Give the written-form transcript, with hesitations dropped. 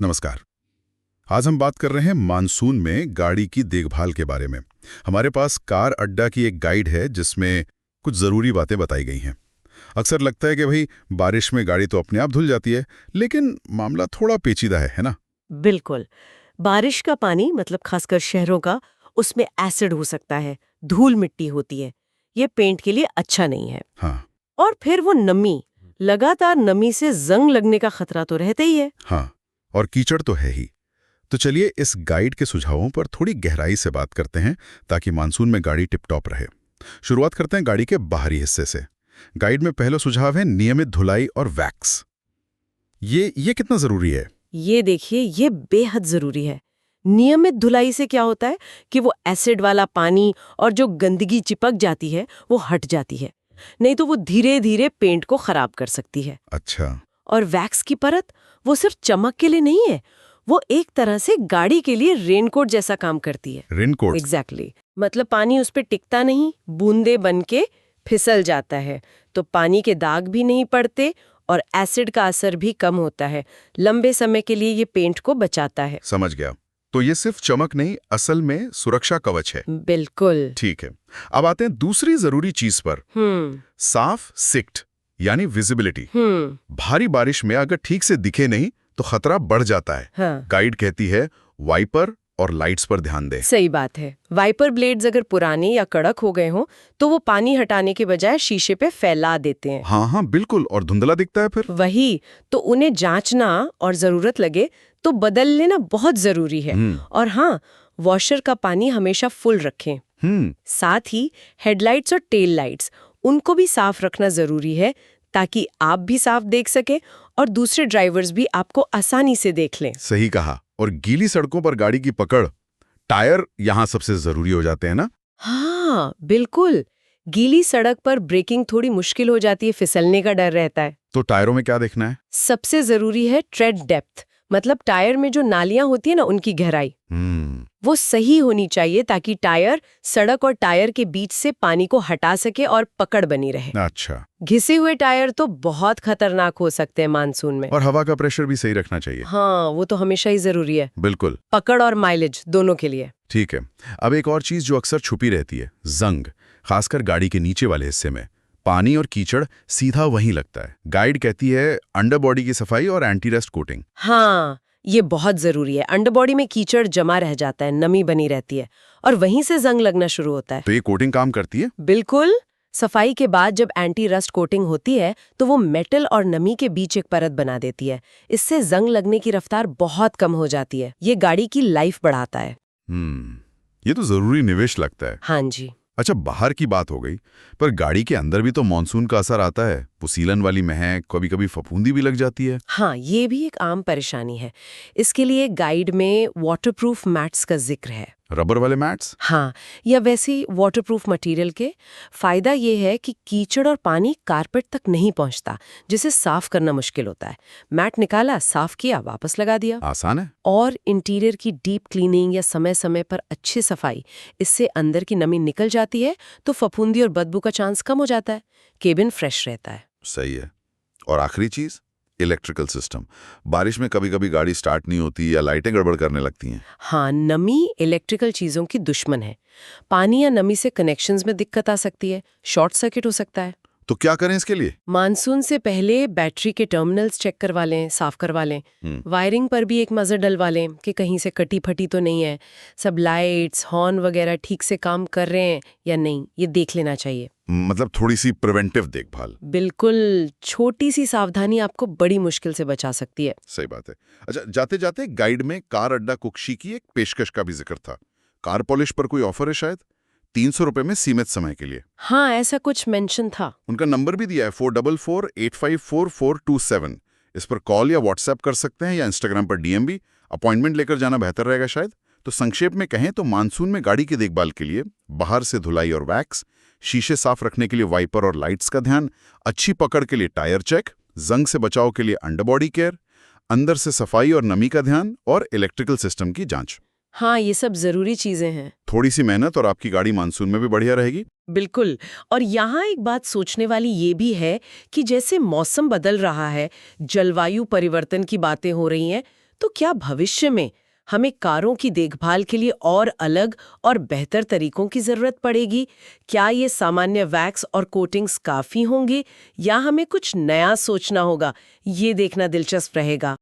नमस्कार। आज हम बात कर रहे हैं मानसून में गाड़ी की देखभाल के बारे में। हमारे पास कार अड्डा की एक गाइड है जिसमें कुछ ज़रूरी बातें बताई गई हैं। अक्सर लगता है कि भाई बारिश में गाड़ी तो अपने आप धुल जाती है, लेकिन मामला थोड़ा पेचीदा है ना? बिल्कुल। बारिश का पानी मतलब खासकर शहरों का, उसमें एसिड हो सकता है, धूल मिट्टी होती है। ये पेंट के लिए अच्छा नहीं है। हाँ। और फिर वो नमी, लगातार नमी से जंग लगने का खतरा तो रहता ही है। हाँ, और कीचड़ तो है ही। तो चलिए इस गाइड के सुझावों पर थोड़ी गहराई से बात करते हैं ताकि मानसून में गाड़ी टिप टॉप रहे। शुरुआत करते हैं गाड़ी के बाहरी हिस्से से। गाइड में पहला सुझाव है नियमित धुलाई और वैक्स। ये कितना जरूरी है? ये देखिए, ये बेहद जरूरी है। नियमित धुलाई से क्या होता है कि वो एसिड वाला पानी और जो गंदगी चिपक जाती है वो हट जाती है। नहीं तो वो धीरे धीरे पेंट को खराब कर सकती है। अच्छा। और वैक्स की परत, वो सिर्फ चमक के लिए नहीं है, वो एक तरह से गाड़ी के लिए रेनकोट जैसा काम करती है। रेनकोट? एग्जैक्टली। मतलब पानी उस पर टिकता नहीं, बूंदे बन के फिसल जाता है, तो पानी के दाग भी नहीं पड़ते और एसिड का असर भी कम होता है। लंबे समय के लिए ये पेंट को बचाता है। समझ गया। तो ये सिर्फ चमक नहीं, असल में सुरक्षा कवच है। बिल्कुल। ठीक है। अब आते हैं दूसरी जरूरी चीज पर। साफ सिक्ट यानी विजिबिलिटी। भारी बारिश में अगर ठीक से दिखे नहीं तो खतरा बढ़ जाता है। हाँ। गाइड कहती है वाइपर और लाइट्स पर ध्यान दें। सही बात है। वाइपर ब्लेड्स अगर पुराने या कड़क हो गए हों तो वो पानी हटाने के बजाय शीशे पे फैला देते हैं। हाँ हाँ बिल्कुल, और धुंधला दिखता है फिर। वही तो, उन्हें जांचना और जरूरत लगे तो बदल लेना बहुत जरूरी है। और हाँ, वॉशर का पानी हमेशा फुल रखें। साथ ही हेडलाइट्स और टेल लाइट्स, उनको भी साफ रखना जरूरी है ताकि आप भी साफ देख सके और दूसरे ड्राइवर्स भी आपको आसानी से देख लें। सही कहा। और गीली सड़कों पर गाड़ी की पकड़, टायर यहाँ सबसे जरूरी हो जाते हैं ना? हाँ बिल्कुल। गीली सड़क पर ब्रेकिंग थोड़ी मुश्किल हो जाती है, फिसलने का डर रहता है। तो टायरों में क्या देखना है? सबसे जरूरी है ट्रेड डेप्थ, मतलब टायर में जो नालियां होती है ना, उनकी गहराई वो सही होनी चाहिए ताकि टायर सड़क और टायर के बीच से पानी को हटा सके और पकड़ बनी रहे। अच्छा। घिसे हुए टायर तो बहुत खतरनाक हो सकते हैं मानसून में। और हवा का प्रेशर भी सही रखना चाहिए। हाँ, वो तो हमेशा ही जरूरी है। बिल्कुल। पकड़ और माइलेज दोनों के लिए। ठीक है। अब एक और चीज जो अक्सर छुपी रहती है, जंग, खासकर गाड़ी के नीचे वाले हिस्से में। पानी और कीचड़ सीधा वहीं लगता है। गाइड कहती है अंडर बॉडी की सफाई और एंटी रस्ट कोटिंग। हाँ, ये बहुत जरूरी है। अंडरबॉडी में कीचड़ जमा रह जाता है, नमी बनी रहती है और वहीं से जंग लगना शुरू होता है। तो ये कोटिंग काम करती है? बिल्कुल। सफाई के बाद जब एंटी रस्ट कोटिंग होती है तो वो मेटल और नमी के बीच एक परत बना देती है। इससे जंग लगने की रफ्तार बहुत कम हो जाती है। ये गाड़ी की लाइफ बढ़ाता है। ये तो जरूरी निवेश लगता है। हाँ जी। अच्छा, बाहर की बात हो गई, पर गाड़ी के अंदर भी तो मानसून का असर आता है। वो सीलन वाली महक, कभी कभी फफूंदी भी लग जाती है। हाँ, ये भी एक आम परेशानी है। इसके लिए गाइड में वाटरप्रूफ मैट्स का जिक्र है। रबर वाले मैट्स? हाँ, या वैसे वाटरप्रूफ मटेरियल के। फायदा ये है कि कीचड़ और पानी कारपेट तक नहीं पहुंचता, जिसे साफ करना मुश्किल होता है। मैट निकाला, साफ किया, वापस लगा दिया। आसान है। और इंटीरियर की डीप क्लीनिंग या समय समय पर अच्छी सफाई, इससे अंदर की नमी निकल जाती है तो फफूंदी और बदबू का चांस कम हो जाता है। केबिन फ्रेश रहता है। सही है। और आखिरी चीज, इलेक्ट्रिकल सिस्टम। बारिश में कभी कभी गाड़ी स्टार्ट नहीं होती या लाइटें गड़बड़ करने लगती हैं। हाँ, नमी इलेक्ट्रिकल चीजों की दुश्मन है। पानी या नमी से कनेक्शंस में दिक्कत आ सकती है, शॉर्ट सर्किट हो सकता है। तो क्या करें इसके लिए? मानसून से पहले बैटरी के टर्मिनल्स चेक करवा लें, साफ करवा लें। वायरिंग पर भी एक नजर डलवा लें कि कहीं से कटी फटी तो नहीं है। सब लाइट्स, हॉर्न वगैरह ठीक से काम कर रहे हैं या नहीं, ये देख लेना चाहिए। मतलब थोड़ी सी प्रिवेंटिव देखभाल। बिल्कुल। छोटी सी सावधानी आपको बड़ी मुश्किल से बचा सकती है। सही बात है। अच्छा, जाते जाते गाइड में कार अड्डा कुक्षी की एक पेशकश का भी जिक्र था। कार पॉलिश पर कोई ऑफर है शायद? 300 रुपए में सीमित समय के लिए। हाँ, ऐसा कुछ मेंशन था। उनका नंबर भी दिया है 4448544427। इस पर कॉल या व्हाट्सएप कर सकते हैं या इंस्टाग्राम पर डीएम भी। अपॉइंटमेंट लेकर जाना बेहतर रहेगा शायद। तो संक्षेप में कहें तो मानसून में गाड़ी की देखभाल के लिए बाहर से धुलाई और वैक्स, शीशे साफ रखने के लिए वाइपर और लाइट्स का ध्यान, अच्छी पकड़ के लिए टायर चेक, जंग से बचाव के लिए अंडरबॉडी केयर, अंदर से सफाई और नमी का ध्यान और इलेक्ट्रिकल सिस्टम की जांच। हाँ, ये सब जरूरी चीजें हैं। थोड़ी सी मेहनत और आपकी गाड़ी मानसून में भी बढ़िया रहेगी। बिल्कुल। और यहाँ एक बात सोचने वाली ये भी है कि जैसे मौसम बदल रहा है, जलवायु परिवर्तन की बातें हो रही हैं, तो क्या भविष्य में हमें कारों की देखभाल के लिए और अलग और बेहतर तरीकों की जरूरत पड़ेगी? क्या ये सामान्य वैक्स और कोटिंग्स काफी होंगे या हमें कुछ नया सोचना होगा? ये देखना दिलचस्प रहेगा।